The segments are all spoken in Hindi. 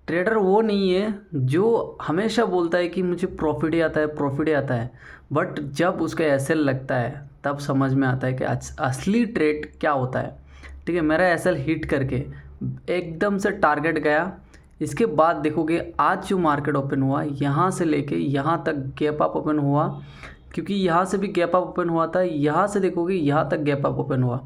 ट्रेडर वो नहीं है जो हमेशा बोलता है कि मुझे प्रॉफिट ही आता है, प्रॉफिट ही आता है। बट जब उसका एसएल लगता है तब समझ में आता है कि असली ट्रेड क्या होता है। ठीक है, मेरा एसएल हिट करके एकदम से टारगेट गया। इसके बाद देखोगे आज जो मार्केट ओपन हुआ यहाँ से लेके यहाँ तक गैप अप ओपन हुआ, क्योंकि यहाँ से भी गैप अप ओपन हुआ था, यहाँ से देखोगे यहाँ तक गैप अप ओपन हुआ।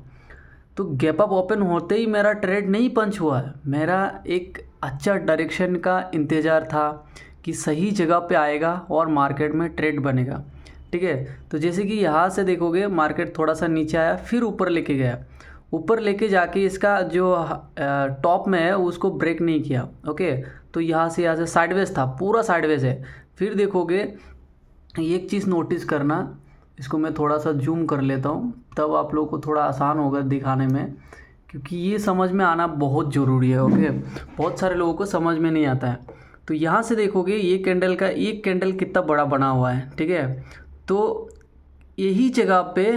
तो गैप अप ओपन होते ही मेरा ट्रेड नहीं पंच हुआ है, मेरा एक अच्छा डायरेक्शन का इंतज़ार था कि सही जगह पे आएगा और मार्केट में ट्रेड बनेगा। ठीक है, तो जैसे कि यहाँ से देखोगे मार्केट थोड़ा सा नीचे आया फिर ऊपर लेके गया, ऊपर लेके जाके इसका जो टॉप में है उसको ब्रेक नहीं किया। ओके, तो यहाँ से साइडवेज था, पूरा साइडवेज है। फिर देखोगे एक चीज़ नोटिस करना, इसको मैं थोड़ा सा जूम कर लेता हूँ तब आप लोगों को थोड़ा आसान होगा दिखाने में, क्योंकि ये समझ में आना बहुत ज़रूरी है। ओके, बहुत सारे लोगों को समझ में नहीं आता है। तो यहाँ से देखोगे ये कैंडल का एक कैंडल कितना बड़ा बना हुआ है। ठीक है, तो यही जगह पे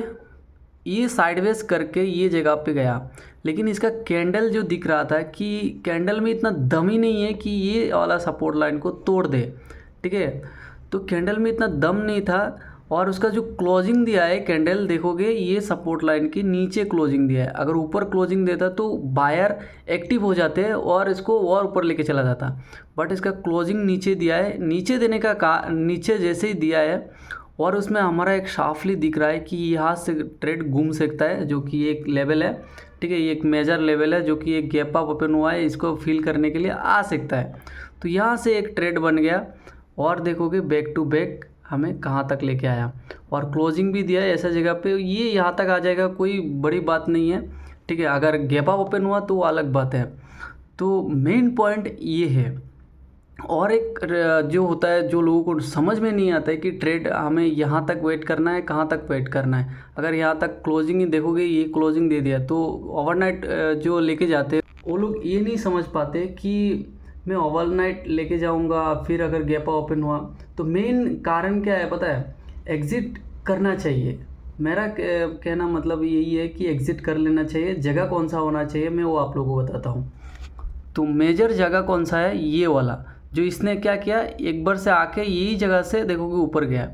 ये साइडवेज करके ये जगह पे गया, लेकिन इसका कैंडल जो दिख रहा था कि कैंडल में इतना दम ही नहीं है कि ये वाला सपोर्ट लाइन को तोड़ दे। ठीक है, तो कैंडल में इतना दम नहीं था और उसका जो क्लोजिंग दिया है कैंडल देखोगे ये सपोर्ट लाइन के नीचे क्लोजिंग दिया है। अगर ऊपर क्लोजिंग देता तो बायर एक्टिव हो जाते हैं और इसको और ऊपर लेके चला जाता, बट इसका क्लोजिंग नीचे दिया है। नीचे देने का नीचे जैसे ही दिया है और उसमें हमारा एक शार्पली दिख रहा है कि यहाँ से ट्रेड घूम सकता है, जो कि एक लेवल है। ठीक है, ये एक मेजर लेवल है जो कि एक गैप अप ओपन हुआ है, इसको फिल करने के लिए आ सकता है। तो यहाँ से एक ट्रेड बन गया और देखोगे बैक टू बैक हमें कहाँ तक लेके आया और क्लोजिंग भी दिया है ऐसा जगह पे, ये यहाँ तक आ जाएगा, कोई बड़ी बात नहीं है। ठीक है, अगर गैप अप ओपन हुआ तो वो अलग बात है। तो मेन पॉइंट ये है। और एक जो होता है, जो लोगों को समझ में नहीं आता है कि ट्रेड हमें यहाँ तक वेट करना है, कहाँ तक वेट करना है। अगर यहाँ तक क्लोजिंग ही देखोगे, ये क्लोजिंग दे दिया तो ओवरनाइट जो लेके जाते हैं वो लोग ये नहीं समझ पाते कि मैं ओवरनाइट लेके जाऊंगा, फिर अगर गैप ओपन हुआ तो मेन कारण क्या है पता है, एग्ज़िट करना चाहिए। मेरा कहना मतलब यही है कि एग्ज़िट कर लेना चाहिए। जगह कौन सा होना चाहिए मैं वो आप लोगों को बताता हूँ। तो मेजर जगह कौन सा है, ये वाला जो इसने क्या किया, एक बार से आके यही जगह से देखोगे ऊपर गया,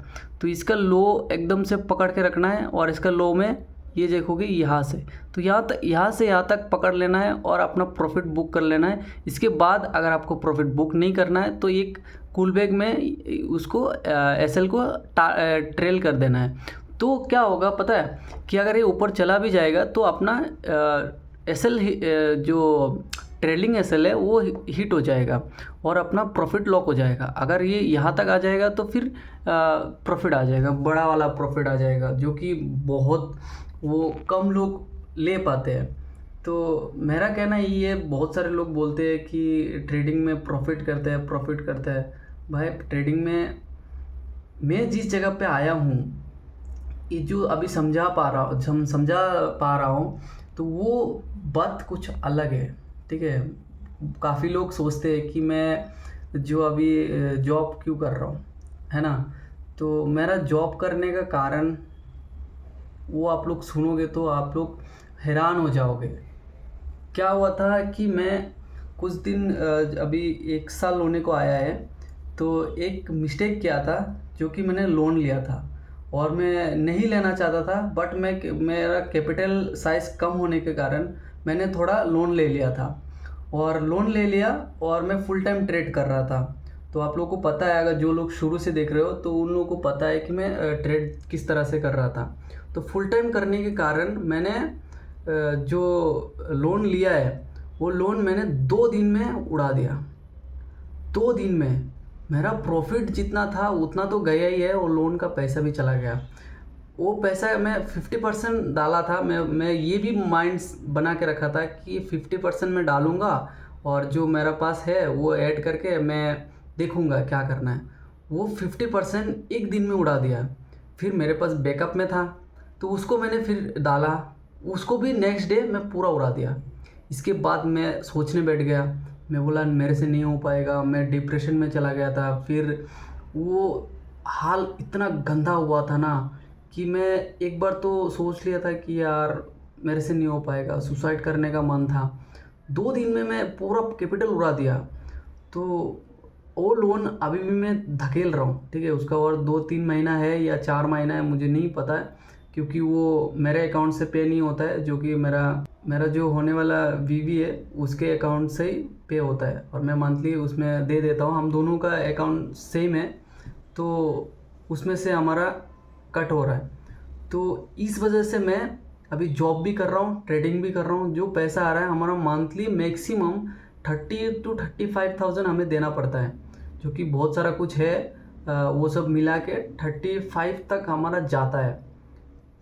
तो इसका लो एकदम से पकड़ के रखना है और इसका लो में ये देखोगे यहाँ से, तो यहाँ से यहाँ तक पकड़ लेना है और अपना प्रॉफिट बुक कर लेना है। इसके बाद अगर आपको प्रॉफिट बुक नहीं करना है तो एक कूल बैग में उसको एसएल को ट्रेल कर देना है। तो क्या होगा पता है कि अगर ये ऊपर चला भी जाएगा तो अपना एसएल जो ट्रेलिंग एसएल है वो हिट हो जाएगा और अपना प्रॉफिट लॉक हो जाएगा। अगर ये यहाँ तक आ जाएगा तो फिर प्रॉफिट आ जाएगा, बड़ा वाला प्रॉफिट आ जाएगा, जो कि बहुत वो कम लोग ले पाते हैं। तो मेरा कहना ये है, बहुत सारे लोग बोलते हैं कि ट्रेडिंग में प्रॉफिट करते हैं, प्रॉफिट करते हैं। भाई ट्रेडिंग में मैं जिस जगह पे आया हूँ, ये जो अभी समझा पा रहा हूँ, तो वो बात कुछ अलग है। ठीक है, काफ़ी लोग सोचते हैं कि मैं जो अभी जॉब क्यों कर रहा हूँ, है ना। तो मेरा जॉब करने का कारण वो आप लोग सुनोगे तो आप लोग हैरान हो जाओगे। क्या हुआ था कि मैं कुछ दिन अभी 1 साल होने को आया है, तो एक मिस्टेक किया था जो कि मैंने लोन लिया था और मैं नहीं लेना चाहता था, बट मेरा कैपिटल साइज़ कम होने के कारण मैंने थोड़ा लोन ले लिया था और लोन ले लिया और मैं फुल टाइम ट्रेड कर रहा था। तो आप लोगों को पता है, अगर जो लोग शुरू से देख रहे हो तो उन लोगों को पता है कि मैं ट्रेड किस तरह से कर रहा था। तो फुल टाइम करने के कारण मैंने जो लोन लिया है वो लोन मैंने 2 दिन में उड़ा दिया। 2 दिन में मेरा प्रॉफिट जितना था उतना तो गया ही है और लोन का पैसा भी चला गया। वो पैसा मैं 50% डाला था। मैं ये भी माइंड बना के रखा था कि 50% मैं डालूँगा और जो मेरा पास है वो ऐड करके मैं देखूँगा क्या करना है। वो 50% एक दिन में उड़ा दिया। फिर मेरे पास बैकअप में था तो उसको मैंने फिर डाला, उसको भी नेक्स्ट डे मैं पूरा उड़ा दिया। इसके बाद मैं सोचने बैठ गया, मैं बोला मेरे से नहीं हो पाएगा, मैं डिप्रेशन में चला गया था। फिर वो हाल इतना गंदा हुआ था ना कि मैं एक बार तो सोच लिया था कि यार मेरे से नहीं हो पाएगा, सुसाइड करने का मन था। 2 दिन में मैं पूरा कैपिटल उड़ा दिया। तो वो लोन अभी भी मैं धकेल रहा हूँ, ठीक है। उसका और 2-3 महीना है या 4 महीना है, मुझे नहीं पता है, क्योंकि वो मेरे अकाउंट से पे नहीं होता है, जो कि मेरा जो होने वाला बीवी है उसके अकाउंट से ही पे होता है, और मैं मंथली उसमें दे देता हूँ। हम दोनों का अकाउंट सेम है, तो उसमें से हमारा कट हो रहा है। तो इस वजह से मैं अभी जॉब भी कर रहा हूँ, ट्रेडिंग भी कर रहा हूँ। जो पैसा आ रहा है हमारा मंथली मैक्सिमम 30,000 to 35,000 हमें देना पड़ता है, जो कि बहुत सारा कुछ है। वो सब मिला के 35 तक हमारा जाता है।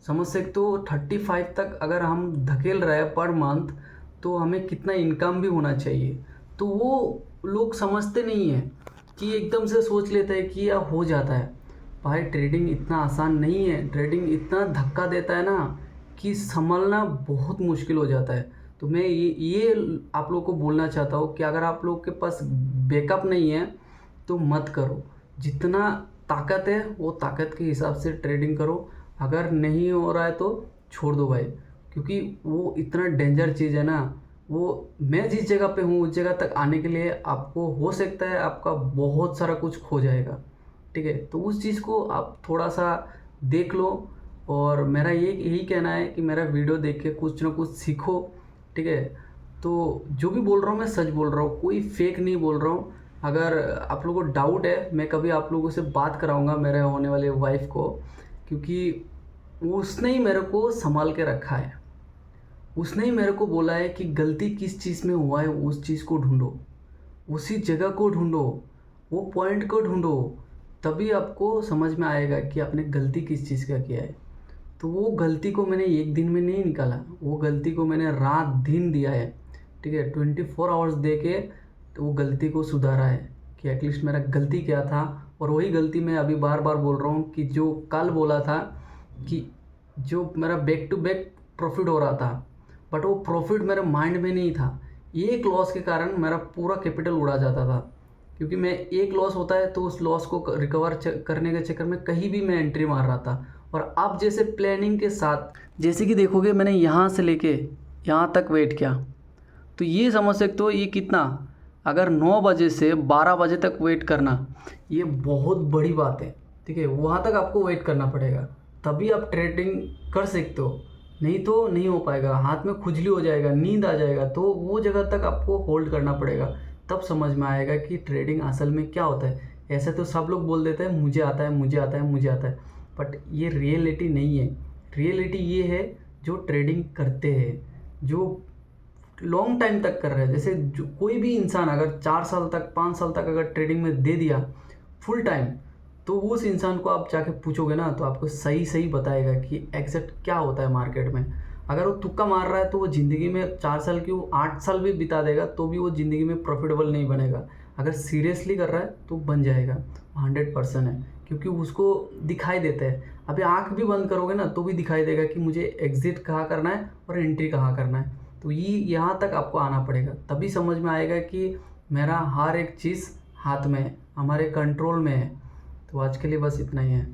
समझ सकते हो, 35 तक अगर हम धकेल रहे हैं पर मंथ, तो हमें कितना इनकम भी होना चाहिए। तो वो लोग समझते नहीं है कि एकदम से सोच लेते हैं कि यह हो जाता है। भाई ट्रेडिंग इतना आसान नहीं है, ट्रेडिंग इतना धक्का देता है ना कि संभलना बहुत मुश्किल हो जाता है। तो मैं ये आप लोग को बोलना चाहता हूँ कि अगर आप लोग के पास बैकअप नहीं है तो मत करो। जितना ताकत है वो ताकत के हिसाब से ट्रेडिंग करो। अगर नहीं हो रहा है तो छोड़ दो भाई, क्योंकि वो इतना डेंजर चीज़ है ना। वो मैं जिस जगह पे हूँ उस जगह तक आने के लिए आपको हो सकता है आपका बहुत सारा कुछ खो जाएगा, ठीक है। तो उस चीज़ को आप थोड़ा सा देख लो, और मेरा यही कहना है कि मेरा वीडियो देख के कुछ ना कुछ सीखो, ठीक है। तो जो भी बोल रहा हूँ मैं सच बोल रहा हूँ, कोई फेक नहीं बोल रहा हूँ। अगर आप लोगों को डाउट है, मैं कभी आप लोगों से बात कराऊंगा मेरे होने वाले वाइफ को, क्योंकि उसने ही मेरे को संभाल के रखा है। उसने ही मेरे को बोला है कि गलती किस चीज़ में हुआ है उस चीज़ को ढूंढो, उसी जगह को ढूंढो, वो पॉइंट को ढूंढो, तभी आपको समझ में आएगा कि आपने गलती किस चीज़ का किया है। तो वो गलती को मैंने एक दिन में नहीं निकाला, वो गलती को मैंने रात दिन दिया है, ठीक है। 24 आवर्स दे के तो वो गलती को सुधारा है कि एटलीस्ट मेरा गलती क्या था। और वही गलती मैं अभी बार बार बोल रहा हूँ कि जो कल बोला था कि जो मेरा बैक टू बैक प्रॉफिट हो रहा था, बट वो प्रॉफिट मेरे माइंड में नहीं था। एक लॉस के कारण मेरा पूरा कैपिटल उड़ा जाता था, क्योंकि मैं एक लॉस होता है तो उस लॉस को रिकवर करने के चक्कर में कहीं भी मैं एंट्री मार रहा था। और अब जैसे प्लानिंग के साथ, जैसे कि देखोगे मैंने यहाँ से लेके यहाँ तक वेट किया, तो ये समझ सकते हो ये कितना, अगर 9 बजे से 12 बजे तक वेट करना ये बहुत बड़ी बात है, ठीक है। वहाँ तक आपको वेट करना पड़ेगा, तभी आप ट्रेडिंग कर सकते हो, नहीं तो नहीं हो पाएगा। हाथ में खुजली हो जाएगा, नींद आ जाएगा, तो वो जगह तक आपको होल्ड करना पड़ेगा, तब समझ में आएगा कि ट्रेडिंग असल में क्या होता है। ऐसे तो सब लोग बोल देते हैं मुझे आता है, मुझे आता है, मुझे आता है, बट ये रियलिटी नहीं है। रियलिटी ये है जो ट्रेडिंग करते हैं, जो लॉन्ग टाइम तक कर रहे हैं। जैसे जो कोई भी इंसान अगर 4 साल तक 5 साल तक अगर ट्रेडिंग में दे दिया फुल टाइम, तो उस इंसान को आप जाके पूछोगे ना तो आपको सही सही बताएगा कि एग्जैक्ट क्या होता है मार्केट में। अगर वो तुक्का मार रहा है तो वो ज़िंदगी में 4 साल क्यों 8 साल भी बिता देगा तो भी वो ज़िंदगी में प्रॉफिटेबल नहीं बनेगा। अगर सीरियसली कर रहा है तो बन जाएगा, 100% है, क्योंकि उसको दिखाई देता है। अभी आंख भी बंद करोगे ना तो भी दिखाई देगा कि मुझे एग्जिट कहाँ करना है और एंट्री कहाँ करना है। तो ये यहाँ तक आपको आना पड़ेगा, तभी समझ में आएगा कि मेरा हर एक चीज़ हाथ में है, हमारे कंट्रोल में है। तो आज के लिए बस इतना ही है।